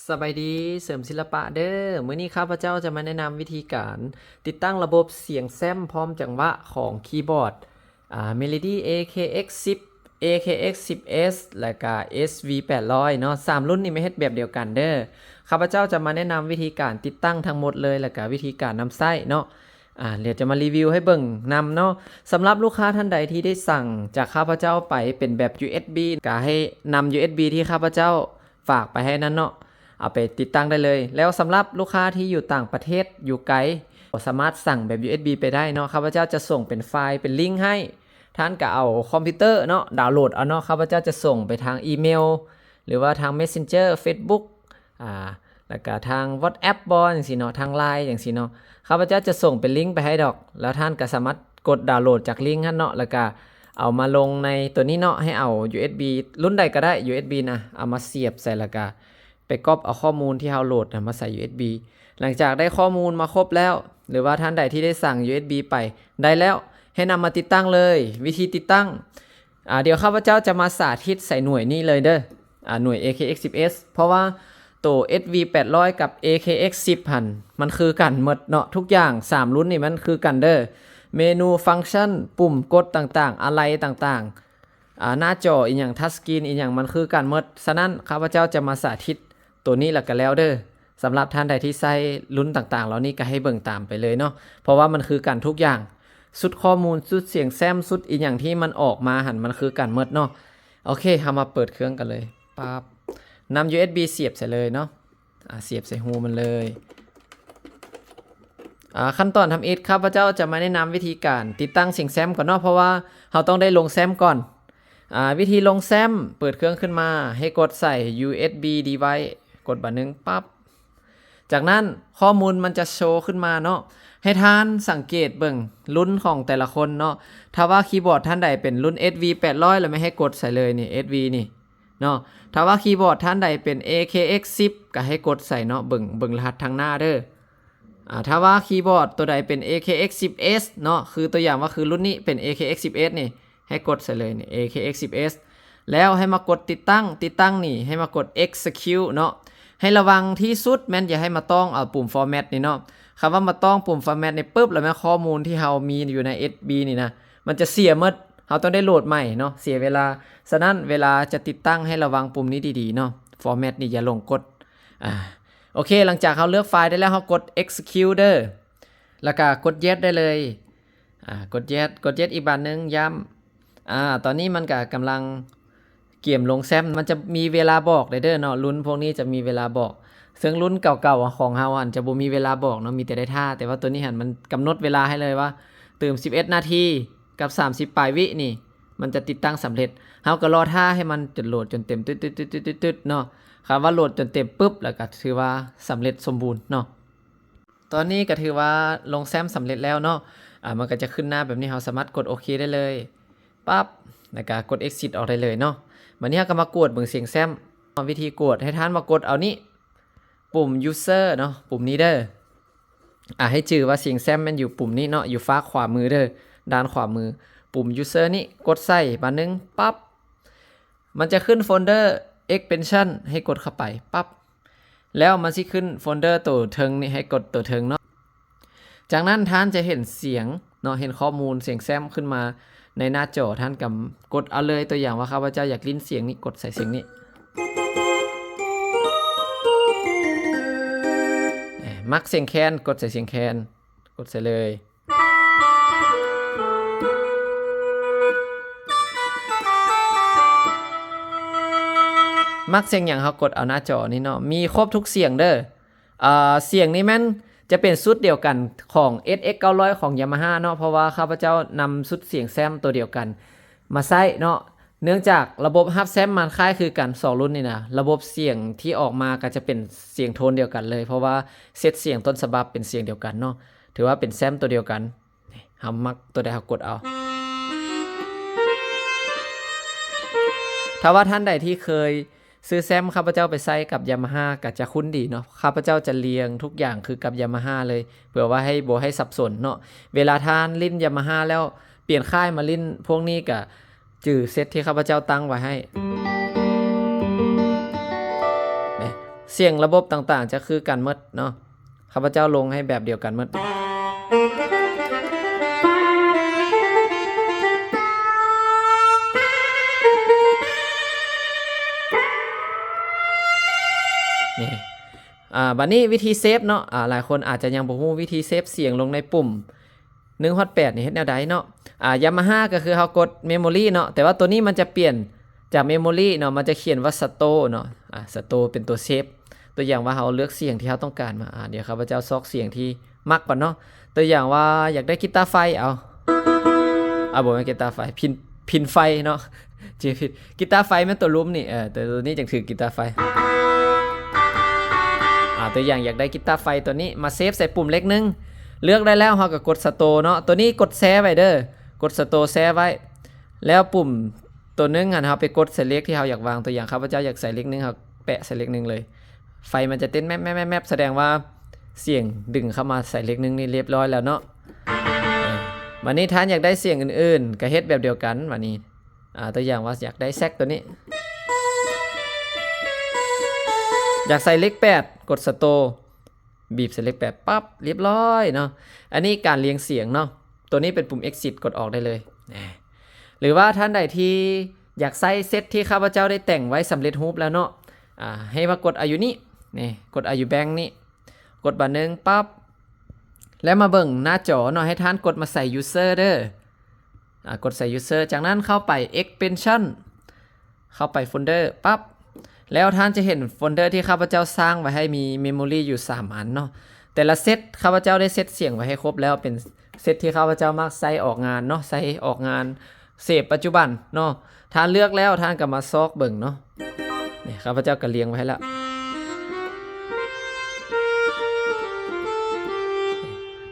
สบายดีเสริมศิลปะเด้อมื้อนี้ข้าพเจ้าจะมาแนะนำวิธีการติดตั้งระบบเสียงแซมพร้อมจังหวะของคีย์บอร์ดMelody AKX10 AKX10S และก็ SV800 เนาะ3รุ่นนี้ไม่เฮ็ดแบบเดียวกันเด้อข้าพเจ้าจะมาแนะนำวิธีการติดตั้งทั้งหมดเลยและก็วิธีการนำไส้เนาะเดี๋ยวจะมารีวิวให้เบิ่งนำเนาะสำหรับลูกค้าท่านใดที่ได้สั่งจากข้าพเจ้าไปเป็นแบบ USB ก็ให้นำ USB ที่ข้าพเจ้าฝากไปให้นั้นเนาะเอาไปติดตั้งได้เลยแล้วสำหรับลูกค้าที่อยู่ต่างประเทศอยู่ไกลสามารถสั่งแบบ USB ไปได้เนาะข้าพเจ้าจะส่งเป็นไฟล์เป็นลิงก์ให้ท่านก็เอาคอมพิวเตอร์เนาะดาวน์โหลดเอาเนาะข้าพเจ้าจะส่งไปทางอีเมลหรือว่าทาง Messenger Facebook แล้วก็ทาง WhatsApp บอลอย่างสิเนาะทาง LINE อย่างสิเนาะข้าพเจ้าจะส่งเป็นลิงก์ไปให้ดอกแล้วท่านก็สามารถกดดาวน์โหลดจากลิงก์นั้นเนาะแล้วก็เอามาลงในตัวนี้เนาะให้เอา USB รุ่นใดก็ได้ USB นะเอามาเสียบใส่แล้วก็ไปก๊อปเอาข้อมูลที่เราโหลดมาใส่ USB หลังจากได้ข้อมูลมาครบแล้วหรือว่าท่านใดที่ได้สั่ง USB ไปได้แล้วให้นำมาติดตั้งเลยวิธีติดตั้งเดี๋ยวข้าพเจ้าจะมาสาธิตใส่หน่วยนี้เลยเด้อหน่วย AKX10S เพราะว่าตัว SV800 กับ AKX10 หันมันคือกันหมดเนาะทุกอย่าง3รุ่นนี่มันคือกันเด้อเมนูฟังก์ชันปุ่มกดต่างๆอะไรต่างๆหน้าจออีกอย่างทัชสกรีนอีกอย่างมันคือกันหมดฉะนั้นข้าพเจ้าจะมาสาธิตตัวนี้แล้วก็แล้วเด้อสำหรับท่านใดที่ใส่รุ่นต่างๆแล้วนี่ก็ให้เบิ่งตามไปเลยเนาะเพราะว่ามันคือกันทุกอย่างสุดข้อมูลสุดเสียงแซมสุดอีกอย่างที่มันออกมาหันมันคือกันหมดเนาะโอเคเรามาเปิดเครื่องกันเลยปั๊บนำ USB เสียบใส่เลยเนาะเสียบใส่หูมันเลยขั้นตอนทำอิฐข้าพเจ้าจะมาแนะนำวิธีการติดตั้งเสียงแซมก่อนเนาะเพราะว่าเราต้องได้ลงแซมก่อนวิธีลงแซมเปิดเครื่องขึ้นมาให้กดใส่ USB device กดบันนึงปั๊บจากนั้นข้อมูลมันจะโชว์ขึ้นมาเนาะให้ท่านสังเกตเบิ่งรุ่นของแต่ละคนเนาะถ้าว่าคีย์บอร์ดท่านใดเป็นรุ่น SV800 แล้วไม่ให้กดใส่เลยนี่ SV นี่เนาะถ้าว่าคีย์บอร์ดท่านใดเป็น AKX10 ก็ให้กดใส่เนาะเบิ่งรหัสทางหน้าเด้อถ้าว่าคีย์บอร์ดตัวใดเป็น AKX10S เนาะคือตัวอย่างว่าคือรุ่นนี้เป็น AKX10S นี่ให้กดใส่เลยนี่ AKX10S แล้วให้มากดติดตั้งนี่ให้มากด execute เนาะให้ระวังที่สุดแม้นอย่าให้มาต้องเอาปุ่ม format นี่เนาะคำว่ามาต้องปุ่ม format ในปุ๊บแล้วแม้ข้อมูลที่เรามีอยู่ใน SB นี่นะมันจะเสียหมดเราต้องได้โหลดใหม่เนาะเสียเวลาฉะนั้นเวลาจะติดตั้งให้ระวังปุ่มนี้ดีๆเนาะ format นี่อย่าลงกดโอเคหลังจากเราเลือกไฟล์ได้แล้วเรากด execute แล้วก็กด yes ได้เลยกด yes อีกบานนึงย้ำตอนนี้มันก็กำลังเกี่ยมลงแซมมันจะมีเวลาบอกเด้อเนาะรุ่นพวกนี้จะมีเวลาบอกซึ่งรุ่นเก่าๆของเฮาอันจะบ่มีเวลาบอกเนาะมีแต่ได้ท่าแต่ว่าตัวนี้หันมันกำหนดเวลาให้เลยว่าตื่ม11นาทีกับ30ปลายวินี่มันจะติดตั้งสำเร็จเฮาก็รอท่าให้มันจนโหลดจนเต็มตึ๊ดๆๆๆเนาะคำว่าโหลดจนเต็มปุ๊บแล้วก็ถือว่าสำเร็จสมบูรณ์เนาะตอนนี้ก็ถือว่าลงแซมสำเร็จแล้วเนาะมันก็จะขึ้นหน้าแบบนี้เราสามารถกดโอเคได้เลยปั๊บแล้วก็กด exit ออกได้เลยเนาะวันนี้ก็มากดเบิ่งเสียงแซมวิธีกดให้ท่านมากดเอานี้ปุ่ม user เนาะปุ่มนี้เด้อให้จื่อว่าเสียงแซมมันอยู่ปุ่มนี้เนาะอยู่ฟ้าขวามือเด้อด้านขวามือปุ่ม user นี้กดใส่บานนึงปั๊บมันจะขึ้นโฟลเดอร์ extension ให้กดเข้าไปปั๊บแล้วมันสิขึ้นโฟลเดอร์ตัวเทิงนี่ให้กดตัวเทิงเนาะจากนั้นท่านจะเห็นเสียงเนาะเห็นข้อมูลเสียงแซมขึ้นมาในหน้าจอท่านกดเอาเลยตัวอย่างว่าข้าพเจ้าอยากลิ้นเสียงนี้กดใส่เสียงนี้มักเสียงแคนกดใส่เสียงแคนกดใส่เลยมักเสียงอย่างเขากดเอาหน้าจอนี่เนาะมีครบทุกเสียงเด้อเสียงนี้แม่นจะเป็นชุดเดียวกันของ SX900 ของ Yamaha เนาะเพราะว่าข้าพเจ้านำชุดเสียงแซมตัวเดียวกันมาใช้เนาะเนื่องจากระบบฮับแซมมันคล้ายคือกัน2รุ่นนี่นะระบบเสียงที่ออกมาก็จะเป็นเสียงโทนเดียวกันเลยเพราะว่าเซตเสียงต้นฉบับเป็นเสียงเดียวกันเนาะถือว่าเป็นแซมตัวเดียวกันเฮามักตัวใดเฮากดเอาถ้าว่าท่านใดที่เคยซื้อแซมข้าพเจ้าไปใช้กับ Yamaha ก็จะคุ้นดีเนาะข้าพเจ้าจะเรียงทุกอย่างคือกับ Yamaha เลยเพื่อว่าให้บ่ให้สับสนเนาะเวลาท่านลิ้น Yamaha แล้วเปลี่ยนค่ายมาลิ้นพวกนี้ก็จื่อเซตที่ข้าพเจ้าตั้งไว้ให้ เสียงระบบต่างๆจะคือกันหมดเนาะข้าพเจ้าลงให้แบบเดียวกันหมดนี่บัดนี้วิธีเซฟเนาะหลายคนอาจจะยังบ่ฮู้วิธีเซฟเสียงลงในปุ่ม1/8นี่เฮ็ดแนวใดเนาะYamaha ก็คือเฮากด Memory เนาะแต่ว่าตัวนี้มันจะเปลี่ยนจาก Memory เนาะมันจะเขียนว่า Store เนาะStore เป็นตัวเซฟตัวอย่างว่าเฮาเลือกเสียงที่เฮาต้องการมาเดี๋ยวข้าพเจ้าซอกเสียงที่มักก่อนเนาะตัวอย่างว่าอยากได้กีตาร์ไฟบ่แม่นกีตาร์ไฟพินไฟเนาะชื่อผิดกีตาร์ไฟแม่นตัวลุ้มนี่แต่ตัวนี้จังถือกีตาร์ไฟตัวอย่างอยากได้กีตาร์ไฟตัวนี้มาเซฟใส่ปุ่มเล็กนึงเลือกได้แล้วเราก็กด Store เนาะตัวนี้กดแชร์ไว้เด้อกด Store แชร์ไว้แล้วปุ่มตัวนึงเราไปกด Select ที่เราอยากวางตัวอย่างข้าพเจ้าอยากใส่เล็กนึงเราแปะใส่เล็กนึงเลยไฟมันจะเต้นแมบแสดงว่าเสียงดึงเข้ามาใส่เล็กนึงนี่เรียบร้อยแล้วเนาะวันนี้ท่านอยากได้เสียงอื่นๆก็เฮ็ดแบบเดียวกันวันนี้ตัวอย่างว่าอยากได้แซกตัวนี้อยากใส่เลข8กด Storeบีบใส่เลข8ปั๊บเรียบร้อยเนาะอันนี้การเรียงเสียงเนาะตัวนี้เป็นปุ่ม Exit กดออกได้เลยหรือว่าท่านใดที่อยากใส่เซตที่ข้าพเจ้าได้แต่งไว้สำเร็จรูปแล้วเนาะให้มากดอายุนี้นี่กดอายุแบงค์นี่กดบันนึงปั๊บแล้วมาเบิ่งหน้าจอเนาะให้ท่านกดมาใส่ user เด้อกดใส่ user จากนั้นเข้าไป extension เข้าไปโฟลเดอร์ปั๊บแล้วท่านจะเห็นโฟลเดอร์ที่ข้าพเจ้าสร้างไว้ให้มี memory อยู่3อันเนาะแต่ละเซตข้าพเจ้าได้เซตเสียงไว้ให้ครบแล้วเป็นเซตที่ข้าพเจ้ามักใส่ออกงานเนาะใส่ออกงานเสพปัจจุบันเนาะท่านเลือกแล้วท่านก็มาซอกเบิ่งเนาะนี่ข้าพเจ้าก็เรียงไว้ให้แล้ว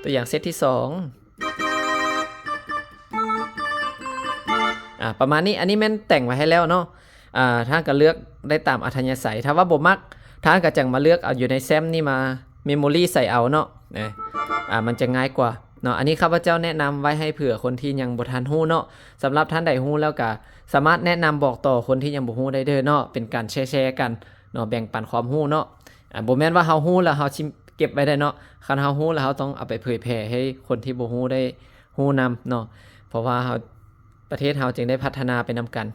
ตัวอย่างเซตที่2ประมาณนี้อันนี้แม่นแต่งไว้ให้แล้วเนาะท่านก็เลือกได้ตามอัธยาศัยถ้าว่าบ่มักท่านก็จังมาเลือกเอาอยู่ในแซมนี่มาเมมโมรี่ใส่เอาเนาะมันจะง่ายกว่าเนาะอันนี้ข้าพเจ้าแนะนำไว้ให้เผื่อคนที่ยังบ่ทันฮู้เนาะสำหรับท่านใดฮู้แล้วก็สามารถแนะนำบอกต่อคนที่ยังบ่ฮู้ได้เด้อเนาะเป็นการแชร์กันเนาะแบ่งปันความฮู้เนาะบ่แม่นว่าเฮาฮู้แล้วเฮาเก็บไว้ได้เนาะคันเฮาฮู้แล้วเฮาต้องเอาไปเผยแพร่ให้คนที่บ่ฮู้ได้ฮู้นำเนาะเพราะว่าเฮาประเทศเฮาจึงได้พัฒนาไปนำกัน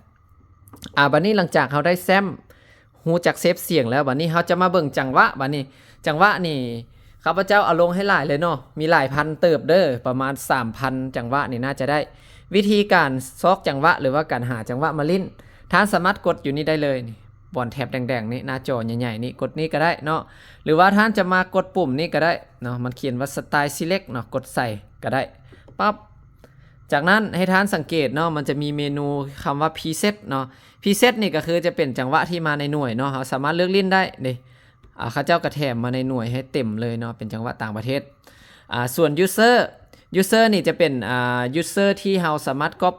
บัดนี้หลังจากเฮาได้แซมฮู้จักเซฟเสียงแล้วบัดนี้เฮาจะมาเบิ่งจังหวะบัดนี้จังหวะนี่ข้าพเจ้าเอาลงให้หลายเลยเนาะมีหลายพันเติบเด้อประมาณ 3,000 จังหวะนี่น่าจะได้วิธีการซอกจังหวะหรือว่าการหาจังหวะมาลิ้นท่านสามารถกดอยู่นี่ได้เลยนี่บอนแถบแดงๆนี่หน้าจอใหญ่ๆนี่กดนี่ก็ได้เนาะหรือว่าท่านจะมากดปุ่มนี่ก็ได้เนาะมันเขียนว่า Style Select เนาะกดใส่ก็ได้ปั๊บจากนั้นให้ท่านสังเกตเนาะมันจะมีเมนูคำว่า Preset เนาะ Preset นี่ก็คือจะเป็นจังหวะที่มาในหน่วยเนาะเราสามารถเลือกลิ้นได้นี่ข้าเจ้ากระแถมมาในหน่วยให้เต็มเลยเนาะเป็นจังหวะต่างประเทศส่วน user นี่จะเป็นuser ที่เราสามารถก๊อป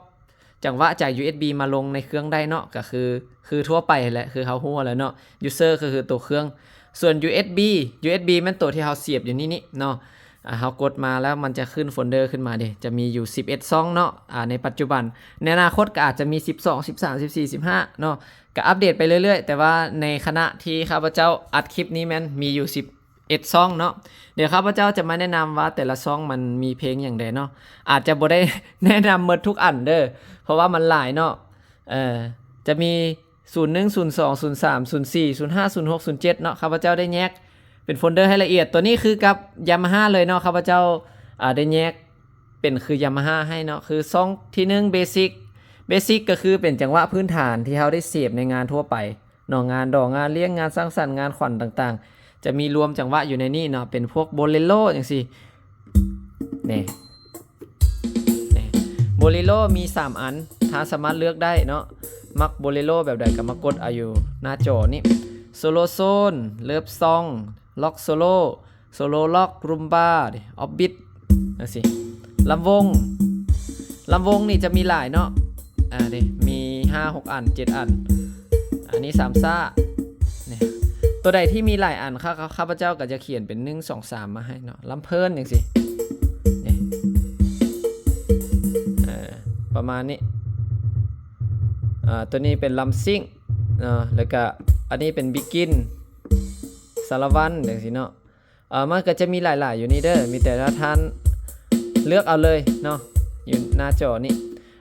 จังหวะจาก USB มาลงในเครื่องได้เนาะก็คือทั่วไปแหละคือเขาฮู้แล้วเนาะ user ก็คือตัวเครื่องส่วน USB มันตัวที่เราเสียบอยู่นี่เนาะเรากดมาแล้วมันจะขึ้นโฟลเดอร์ขึ้นมาเด้จะมีอยู่11ช่องเนาะในปัจจุบันในอนาคตก็อาจจะมี12 13 14 15เนาะก็อัปเดตไปเรื่อยๆแต่ว่าในขณะที่ข้าพเจ้าอัดคลิปนี้แม่นมีอยู่11ช่องเนาะเดี๋ยวข้าพเจ้าจะมาแนะนำว่าแต่ละช่องมันมีเพลงอย่างใดเนาะอาจจะบ่ได้แนะนำหมดทุกอันเด้อเพราะว่ามันหลายเนาะจะมี01 02 03 04 05 06 07เนาะข้าพเจ้าได้แยกเป็นโฟลเดอร์ให้ละเอียดตัวนี้คือกับ Yamaha เลยเนาะข้าพเจ้าได้แยกเป็นคือ Yamaha ให้เนาะคือช่องที่1 Basic ก็คือเป็นจังหวะพื้นฐานที่เราได้เสียบในงานทั่วไปเนาะงานดอกงานเลี้ยงงานสร้างสรรค์งานขวัญต่างๆจะมีรวมจังหวะอยู่ในนี้เนาะเป็นพวกโบเลโรจังซี่นี่โบเลโรมี3อันท่านสามารถเลือกได้เนาะมักโบเลโรแบบใดก็มากดเอาอยู่หน้าจอนี้โซโลโซนเลิฟซองล็อกโซโล่ล็อกรุมบ้าออฟบิทนั่นสิลำวงนี่จะมีหลายเนาะมี 5-6 อัน 7 อันอันนี้3ซ่าเนี่ยตัวใดที่มีหลายอันข้าพเจ้าก็จะเขียนเป็น1 2 3มาให้เนาะลำเพลินอย่างสิประมาณนี้ตัวนี้เป็นลำซิ่งแล้วก็อันนี้เป็นบิกิน สารวัตรจังซี่เนาะมันก็จะมีหลายๆอยู่นี่เด้อมีแต่ละท่านเลือกเอาเลยเนาะอยู่หน้าจอนี่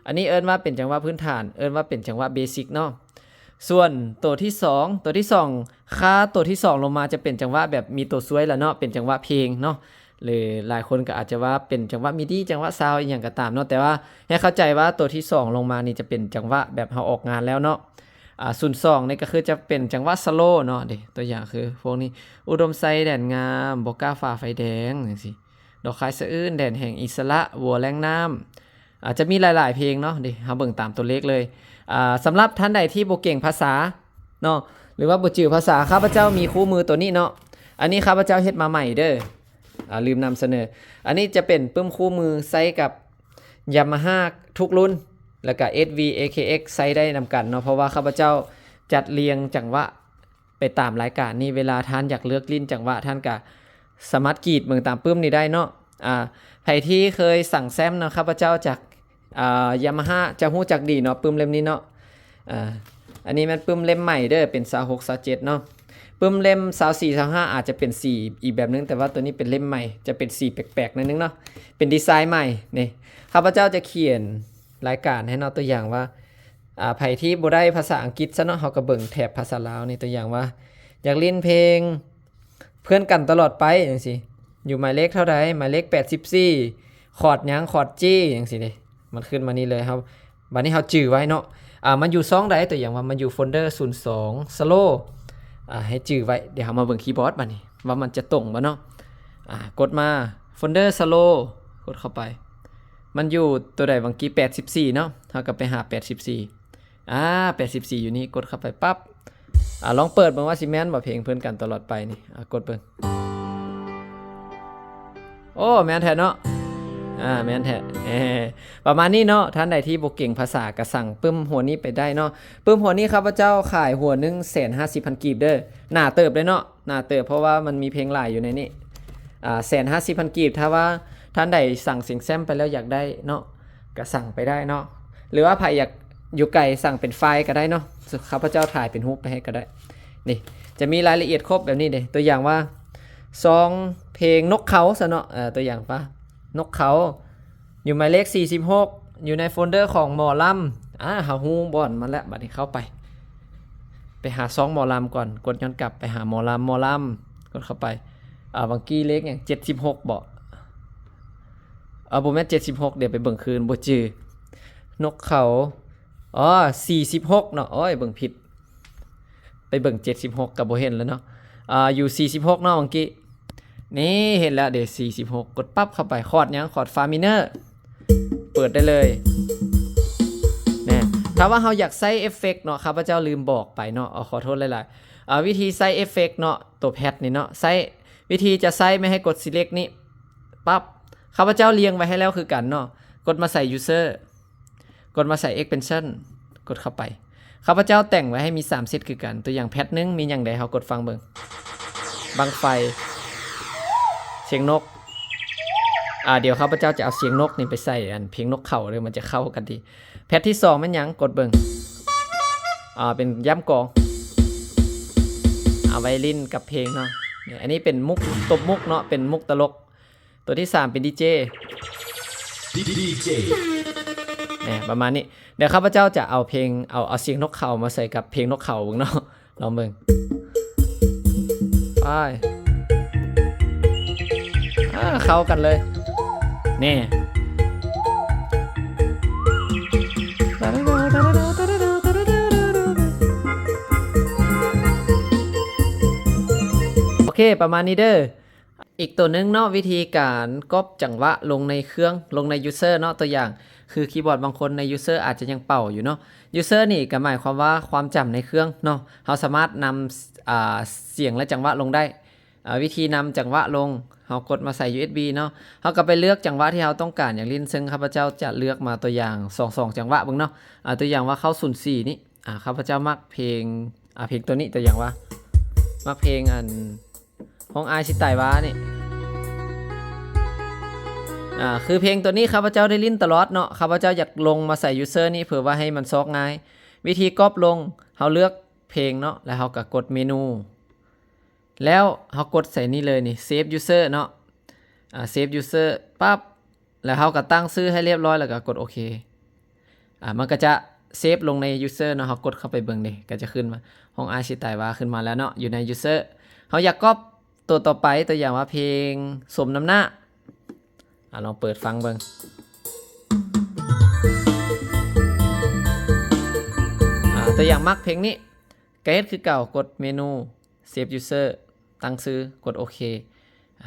อันนี้เอิ้นว่าเป็นจังหวะพื้นฐานเอิ้นว่าเป็นจังหวะเบสิกเนาะส่วนตัวที่2ค่าตัวที่2ลงมาจะเป็นจังหวะแบบมีตัวช่วยแล้วเนาะเป็นจังหวะเพลงเนาะหรือหลายคนก็อาจจะว่าเป็นจังหวะมิดีจังหวะซาวด์อย่างก็ตามเนาะแต่ว่าให้เข้าใจว่าตัวที่2ลงมานี่จะเป็นจังหวะแบบเฮาออกงานแล้วเนาะ02นี่ก็คือจะเป็นจังหวะสโลว์เนาะเด้ตัวอย่างคือพวกนี้อุดมไซแดนงามบ่กล้าฝ่าไฟแดงจังซี่ดอกคายสะอื้นแดนแห่งอิสระวัวแรงน้ำอาจจะมีหลายๆเพลงเนาะเด้เฮาเบิ่งตามตัวเลขเลยสำหรับท่านใดที่บ่เก่งภาษาเนาะหรือว่าบ่จื้อภาษาข้าพเจ้ามีคู่มือตัวนี้เนาะอันนี้ข้าพเจ้าเฮ็ดมาใหม่เด้อลืมนำเสนออันนี้จะเป็นปึ้มคู่มือใช้กับ Yamaha ทุกรุ่นแล้วก็ SV AKX ใช้ได้นำกันเนาะเพราะว่าข้าพเจ้าจัดเรียงจังหวะไปตามรายการนี่เวลาท่านอยากเลือกลิ้นจังหวะท่านก็สามารถกรีดเมืองตามปึ้มนี้ได้เนาะใครที่เคยสั่งแซมเนาะข้าพเจ้าจากYamaha จะฮู้จักดีเนาะปึ้มเล่มนี้เนาะอันนี้มันปึ้มเล่มใหม่เด้อเป็น26 27เนาะปึ้มเล่ม24 25อาจจะเป็นสีอีกแบบนึงแต่ว่าตัวนี้เป็นเล่มใหม่จะเป็นสีแปลกๆนิดนึงเนาะเป็นดีไซน์ใหม่นี่ข้าพเจ้าจะเขียนรายการให้เนาะตัวอย่างว่าไผที่บ่ได้ภาษาอังกฤษซะเนาะเฮาก็เบิ่งแถบภาษาลาวนี่ตัวอย่างว่าอยากเล่นเพลงเพื่อนกันตลอดไปจังซี่อยู่หมายเลขเท่าใดหมายเลข84คอร์ดหยังคอร์ด G จังซี่เด้มันขึ้นมานี่เลยครับบัดนี้เฮาจื้อไว้เนาะมันอยู่2ใดตัวอย่างว่ามันอยู่โฟลเดอร์02 slow ให้จื้อไว้เดี๋ยวเฮามาเบิ่งคีย์บอร์ดบัดนี้ว่ามันจะตรงบ่เนาะกดมาโฟลเดอร์ slow กดเข้าไปมันอยู่ตัวใดบางกี้84เนาะเฮาก็ไปหา8484อยู่นี่กดเข้าไปปั๊บลองเปิดเบิ่งว่าสิแม่นบ่เพลงเพิ่นกันตลอดไปนี่กดเบิ่งโอ้แม่นแท้เนาะแม่นแท้ประมาณนี้เนาะท่านใดที่บ่เก่งภาษาก็สั่งปึ้มหัวนี้ไปได้เนาะปึ้มหัวนี้ข้าพเจ้าขายหัวนึง 150,000 กีบเด้อหน้าเติบเลยเนาะหน้าเติบเพราะว่ามันมีเพลงหลายอยู่ในนี้150,000 กีบถ้าว่าท่านใดสั่งเสียงแซมไปแล้วอยากได้เนาะก็สั่งไปได้เนาะหรือว่าใครอยากอยู่ไกลสั่งเป็นไฟล์ก็ได้เนาะข้าพเจ้าถ่ายเป็นรูปไปให้ก็ได้นี่จะมีรายละเอียดครบแบบนี้เด้ตัวอย่างว่าซองเพลงนกเขาซะเนาะตัวอย่างป่ะนกเขาอยู่หมายเลข46อยู่ในโฟลเดอร์ของหมอลำหาฮู้บ่อนมาแล้วบัดนี้เข้าไปหาซองหมอลำก่อนกดย้อนกลับไปหาหมอลำกดเข้าไปบางกี้เลขอย่าง76บ่บ่แม่น76เดี๋ยวไปเบิ่งคืนบ่จื้อนกเขา46เนาะโอ้ยเบิ่งผิดไปเบิ่ง76ก็บ่เห็นแล้วเนาะอยู่46เนาะบางกี้นี่เห็นแล้วเดี๋ยว46กดปั๊บเข้าไปคอร์ดหยังคอร์ดฟามิเนอร์เปิดได้เลยนะถ้าว่าเราอยากใส่เอฟเฟกต์เนาะข้าพเจ้าลืมบอกไปเนาะขอโทษหลายๆวิธีใส่เอฟเฟกต์เนาะตัวแพดนี่เนาะใส่วิธีจะใส่ไม่ให้กด select นี่ปั๊บข้าพเจ้าเรียงไว้ให้แล้วคือกันเนาะกดมาใส่ user กดมาใส่ extension กดเข้าไปข้าพเจ้าแต่งไว้ให้มี3เซตคือกันตัวอย่างแพทนึงมีอย่างใดเฮากดฟังเบิ่งบังไฟเสียงนกเดี๋ยวข้าพเจ้าจะเอาเสียงนกนี่ไปใส่เพลงนกเขาเลยมันจะเข้ากันดีแพทที่2มันหยังกดเบิ่งเป็นย่ำกองไวลินกับเพลงเนาะอันนี้เป็นมุกตบมุกเนาะเป็นมุกตลกตัวที่3เป็นดีเจเนี่ยประมาณนี้เดี๋ยวข้าพเจ้าจะเอาเพลงเอาเสียงนกเขามาใส่กับเพลงนกเขาเบิ่งเนาะลองเบิ่งไปเข้ากันเลยนี่โอเคประมาณนี้เด้ออีกตัวนึงเนาะวิธีการก๊อปจังหวะลงในเครื่องลงในยูเซอร์เนาะตัวอย่างคือคีย์บอร์ดบางคนในยูเซอร์อาจจะยังเป่าอยู่เนาะยูเซอร์นี่ก็หมายความว่าความจำในเครื่องเนาะเราสามารถนำเสียงและจังหวะลงได้วิธีนำจังหวะลงเรากดมาใส่ USB เนาะเราก็ไปเลือกจังหวะที่เราต้องการอย่างลิ้นซึ่งข้าพเจ้าจะเลือกมาตัวอย่าง22จังหวะเบิ่งเนาะตัวอย่างว่าเข้า04นี่ข้าพเจ้ามักเพลงเพลงตัวนี้ตัวอย่างว่ามักเพลงของอายสิตายวานี่คือเพลงตัวนี้ข้าพเจ้าได้ลิ้นตลอดเนาะข้าพเจ้าอยากลงมาใส่ยูเซอร์นี่เผื่อว่าให้มันซอกง่ายวิธีก๊อปลงเราเลือกเพลงเนาะแล้วเราก็กดเมนู แล้วเฮากดใส่นี่เลยนี่ save user เนาะsave user ปั๊บแล้วเฮาก็ตั้งชื่อให้เรียบร้อยแล้วก็กดโอเคมันก็จะเซฟลงใน user เนาะเฮากดเข้าไปเบิ่งนี่ก็จะขึ้นมาห้องอาชิไตว่าขึ้นมาแล้วเนาะอยู่ใน user เฮาอยากก๊อปตัวต่อไปตัวอย่างว่าเพลงสมน้ำหน้าลองเปิดฟังเบิ่งตัวอย่างมักเพลงนี้ก็เฮ็ดคือเก่ากดเมนู save user ตั้งชื่อกดโอเค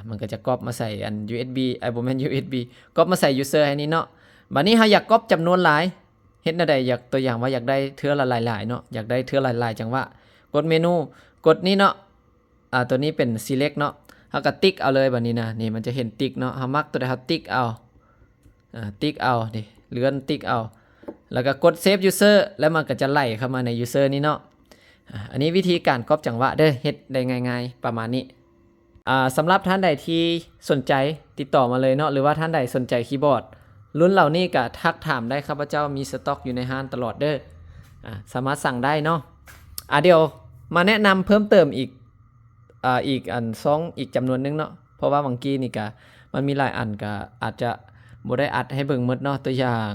มันก็จะก๊อปมาใส่อัน USB บ่แม่น USB ก๊อปมาใส่ user ให้นี่เนาะบัดนี้เฮาอยากก๊อปจำนวนหลายเฮ็ดแนวใดอยากตัวอย่างว่าอยากได้เทื่อละหลายๆเนาะอยากได้เทื่อหลายๆจังว่ากดเมนูกดนี่เนาะตัวนี้เป็น select เนาะเฮาก็ติ๊กเอาเลยบัดนี้นะนี่มันจะเห็นติ๊กเนาะเฮามักตัวใดเฮาติ๊กเอาติ๊กเอานี่เลื่อนติ๊กเอาแล้วก็กด save user แล้วมันก็จะไล่เข้ามาใน user นี้เนาะอันนี้วิธีการก๊อปจังหวะเด้อเฮ็ดได้ง่ายๆประมาณนี้สำหรับท่านใดที่สนใจติดต่อมาเลยเนาะหรือว่าท่านใดสนใจคีย์บอร์ดรุ่นเหล่านี้ก็ทักถามได้ครับพระเจ้ามีสต็อกอยู่ในห้างตลอดเด้อสามารถสั่งได้เนาะเดี๋ยวมาแนะนำเพิ่มเติมอีกอันอีกจำนวนนึงเนาะเพราะว่าบางกี้นี่ก็มันมีหลายอันก็อาจจะบ่ได้อัดให้เบิ่งหมดเนาะตัวอย่าง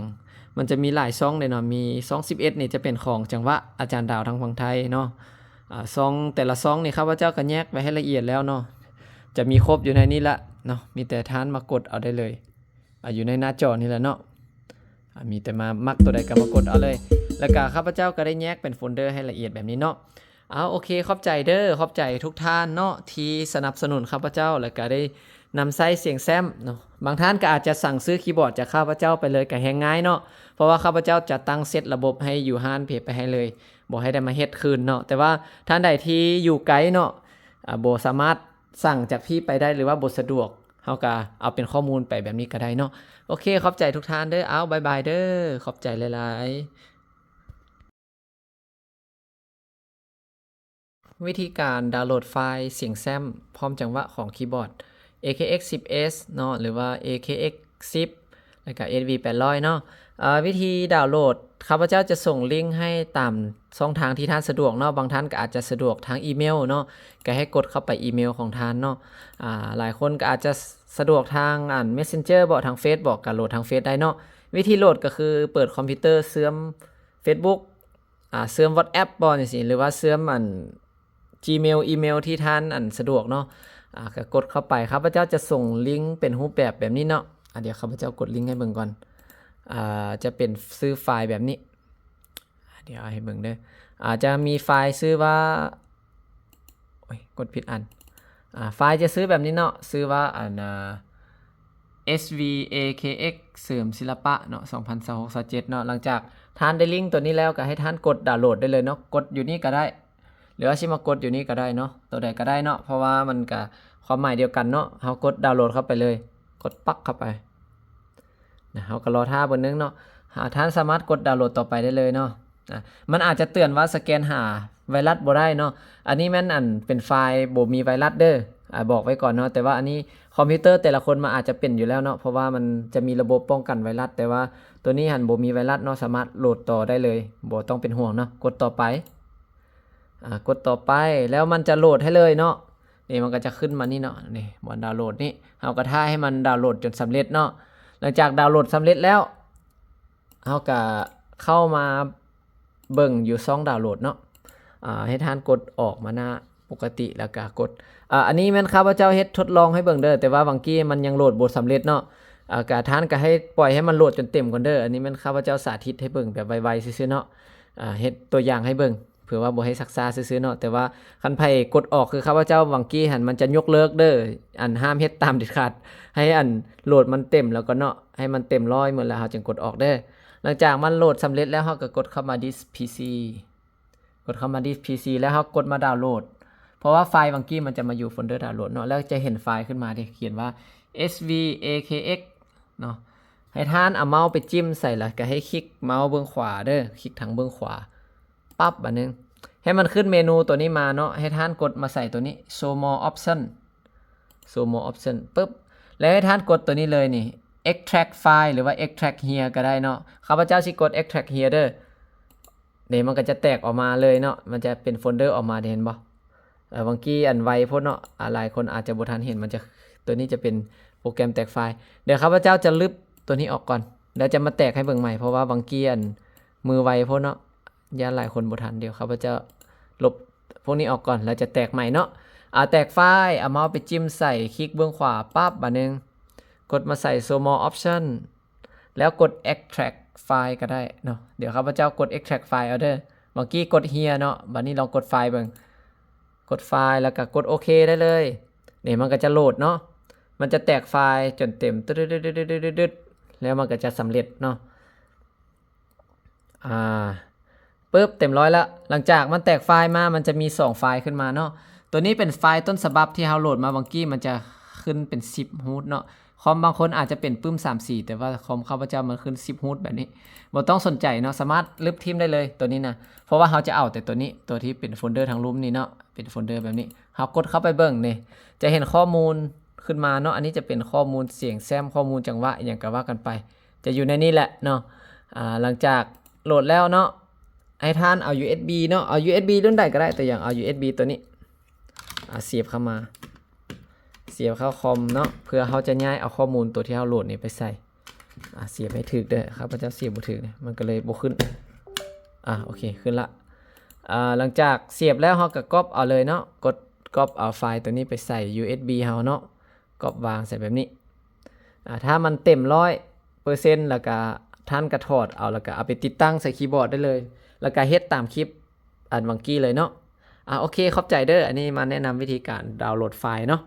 มันจะมีหลายซองเลยเนาะมีซอง11นี่จะเป็นของจังหวะอาจารย์ดาวทางฝั่งไทยเนาะซองแต่ละซองนี่ครับพระเจ้าก็แยกไว้ให้ละเอียดแล้วเนาะจะมีครบอยู่ในนี้ละเนาะมีแต่ท่านมากดเอาได้เลยอยู่ในหน้าจอนี่แหละเนาะมีแต่มามักตัวใดก็มากดเอาเลยแล้วก็ข้าพเจ้าก็ได้แยกเป็นโฟลเดอร์ให้ละเอียดแบบนี้เนาะโอเคขอบใจเด้อขอบใจทุกท่านเนาะที่สนับสนุนข้าพเจ้าแล้วก็ได้นำไส้เสียงแซมเนาะบางท่านก็อาจจะสั่งซื้อคีย์บอร์ดจากข้าพเจ้าไปเลยก็แฮงง่ายเนาะเพราะว่าข้าพเจ้าจะตั้งเซตระบบให้อยู่ห้านเพจไปให้เลยบ่ให้ได้มาเฮ็ดคืนเนาะแต่ว่าท่านใดที่อยู่ไกลเนาะบ่สามารถสั่งจากพี่ไปได้หรือว่าบ่สะดวกเฮาก็เอาเป็นข้อมูลไปแบบนี้ก็ได้เนาะโอเคขอบใจทุกท่านเด้อบ๊ายบายเด้อขอบใจหลายๆวิธีการดาวน์โหลดไฟล์เสียงแซมพร้อมจังหวะของคีย์บอร์ด AKX 10S เนาะหรือว่า AKX 10แล้วก็ SV 800เนาะวิธีดาวน์โหลดข้าพเจ้าจะส่งลิงก์ให้ตามช่องทางที่ท่านสะดวกเนาะบางท่านก็อาจจะสะดวกทางอีเมลเนาะก็ให้กดเข้าไปอีเมลของท่านเนาะหลายคนก็อาจจะสะดวกทางMessenger บอกทางเฟซบอกก็โหลดทางเฟซได้เนาะวิธีโหลดก็คือเปิดคอมพิวเตอร์เสื่อม Facebook เสื่อม WhatsApp บ่จังซี่หรือว่าเสื่อมGmail อีเมลที่ท่านสะดวกเนาะก็กดเข้าไปข้าพเจ้าจะส่งลิงก์เป็นรูปแบบนี้เนาะเดี๋ยวข้าพเจ้ากดลิงก์ให้เบิ่งก่อนจะเป็นซื้อไฟล์แบบนี้เดี๋ยวให้เบิ่งเด้อจะมีไฟล์ชื่อว่ากดผิดอันไฟล์จะซื้อแบบนี้เนาะซื้อว่าSVAKX เสริมศิลปะเนาะ2026-27เนาะหลังจากท่านได้ลิงก์ตัวนี้แล้วก็ให้ท่านกดดาวน์โหลดได้เลยเนาะกดอยู่นี่ก็ได้หรือว่าสิมากดอยู่นี่ก็ได้เนาะตัวใดก็ได้เนาะเพราะว่ามันก็ความหมายเดียวกันเนาะเฮากดดาวน์โหลดเข้าไปเลยกดปักเข้าไปเฮาก็รอท่าบนนึงเนาะท่านสามารถกดดาวน์โหลดต่อไปได้เลยเนาะมันอาจจะเตือนว่าสแกนหาไวรัสบ่ได้เนาะอันนี้แม่นเป็นไฟล์บ่มีไวรัสเด้อบอกไว้ก่อนเนาะแต่ว่าอันนี้คอมพิวเตอร์แต่ละคนมันอาจจะเป็นอยู่แล้วเนาะเพราะว่ามันจะมีระบบป้องกันไวรัสแต่ว่าตัวนี้หันบ่มีไวรัสเนาะสามารถโหลดต่อได้เลยบ่ต้องเป็นห่วงเนาะกดต่อไปกดต่อไปแล้วมันจะโหลดให้เลยเนาะนี่มันก็จะขึ้นมานี่เนาะนี่บนดาวน์โหลดนี่เฮาก็ท่าให้มันดาวน์โหลดจนสำเร็จเนาะหลังจากดาวน์โหลดสำเร็จแล้วเฮาก็เข้ามาเบิ่งอยู่ช่องดาวน์โหลดเนาะให้ท่านกดออกมาหน้าปกติแล้วก็กดอันนี้แม่นข้าพเจ้าเฮ็ดทดลองให้เบิ่งเด้อแต่ว่าบางกี้มันยังโหลดบ่สำเร็จเนาะก็ท่านก็ให้ปล่อยให้มันโหลดจนเต็มก่อนเด้ออันนี้แม่นข้าพเจ้าสาธิตให้เบิ่งแบบไวๆซื่อๆเนาะเฮ็ดตัวอย่างให้เบิ่งเผื่อว่าบ่ให้ซักษาซื่อๆเนาะแต่ว่าคันไผกดออกคือข้าพเจ้าบางกี้หันมันจะยกเลิกเด้อห้ามเฮ็ดตามเด็ดขาดให้โหลดมันเต็มแล้วก็เนาะให้มันเต็ม100หมดแล้วเฮาจึงกดออกเด้อหลังจากมันโหลดสำเร็จแล้วเฮาก็กดเข้ามา This PC กดเข้ามา This PC แล้วเฮากดมาดาวน์โหลดเพราะว่าไฟล์บางกี้มันจะมาอยู่โฟลเดอร์ดาวน์โหลดเนาะแล้วจะเห็นไฟล์ขึ้นมาดิเขียนว่า SVAKX เนาะให้ท่านเอาเมาส์ไปจิ้มใส่แล้วก็ให้คลิกเมาส์เบื้องขวาเด้อคลิกทางเบื้องขวาปั๊บบัดนึงให้มันขึ้นเมนูตัวนี้มาเนาะให้ท่านกดมาใส่ตัวนี้ show more option ปึ๊บแล้วให้ท่านกดตัวนี้เลยนี่ extract file หรือว่า extract here ก็ได้เนาะข้าพเจ้าสิกด extract here เด้อเดี๋ยวมันก็จะแตกออกมาเลยเนาะมันจะเป็นโฟลเดอร์ออกมาเห็นบ่ บางกี้อันไวโพดเนาะหลายคนอาจจะบ่ทันเห็นมันจะตัวนี้จะเป็นโปรแกรมแตกไฟล์เดี๋ยวข้าพเจ้าจะลบตัวนี้ออกก่อนแล้วจะมาแตกให้เบิ่งใหม่เพราะว่าบางกี้อันมือไวโพดเนาะย่านหลายคนบ่ทันเดี๋ยวข้าพเจ้าลบพวกนี้ออกก่อนแล้วจะแตกใหม่เนาะแตกไฟล์เอาเมาส์ไปจิ้มใส่คลิกเบื้องขวาปั๊บบัดนึงกดมาใส่ show more option แล้วกด extract ไฟล์ก็ได้เนาะเดี๋ยวข้าพเจ้ากด extract ไฟล์เอาเด้อเมื่อกี้กด here เนาะบัดนี้ลองกดไฟล์เบิ่งกดไฟล์แล้วก็กดโอเคได้เลยนี่มันก็จะโหลดเนาะมันจะแตกไฟล์จนเต็มตึ๊ดๆๆๆแล้วมันก็จะสำเร็จเนาะปึ๊บเต็มร้อยแล้วหลังจากมันแตกไฟล์มามันจะมี2ไฟล์ขึ้นมาเนาะตัวนี้เป็นไฟล์ต้นฉบับที่เราโหลดมาบางกี้มันจะขึ้นเป็น10 รูทเนาะคอมบางคนอาจจะเป็นปึ้ม34แต่ว่าคอมข้าพเจ้ามันขึ้น10 รูทแบบนี้บ่ต้องสนใจเนาะสามารถลบทิมได้เลยตัวนี้นะเพราะว่าเราจะเอาแต่ตัวนี้ตัวที่เป็นโฟลเดอร์ทางรูปนี่เนาะเป็นโฟลเดอร์แบบนี้เรากดเข้าไปเบิ่งนี่จะเห็นข้อมูลขึ้นมาเนาะอันนี้จะเป็นข้อมูลเสียงแซมข้อมูลจังหวะอย่างก็ว่ากันไปจะอยู่ในนี้แหละเนาะหลังจากโหลดแล้วเนาะให้ท่านเอา USB เนาะเอา USB รุ่นใดก็ได้แต่อย่างเอา USB ตัวนี้เสียบเข้ามาเสียบเข้าคอมเนาะเพื่อเขาจะย้ายเอาข้อมูลตัวที่เราโหลดนี่ไปใส่เสียบให้ถึกเด้อครับพระเจ้าเสียบบ่ถึกเนี่ยมันก็เลยบ่ขึ้นโอเคขึ้นละหลังจากเสียบแล้วเราก็ก๊อปเอาเลยเนาะกดก๊อปเอาไฟล์ตัวนี้ไปใส่ USB เฮาเนาะก๊อปวางใส่แบบนี้ถ้ามันเต็ม100%แล้วก็ท่านก็ถอดเอาแล้วก็เอาไปติดตั้งใส่คีย์บอร์ดได้เลยแล้วก็เฮ็ดตามคลิปอันเมื่อกี้เลยเนาะโอเคขอบใจเด้ออันนี้มาแนะนำวิธีการดาวน์โหลดไฟล์เนาะ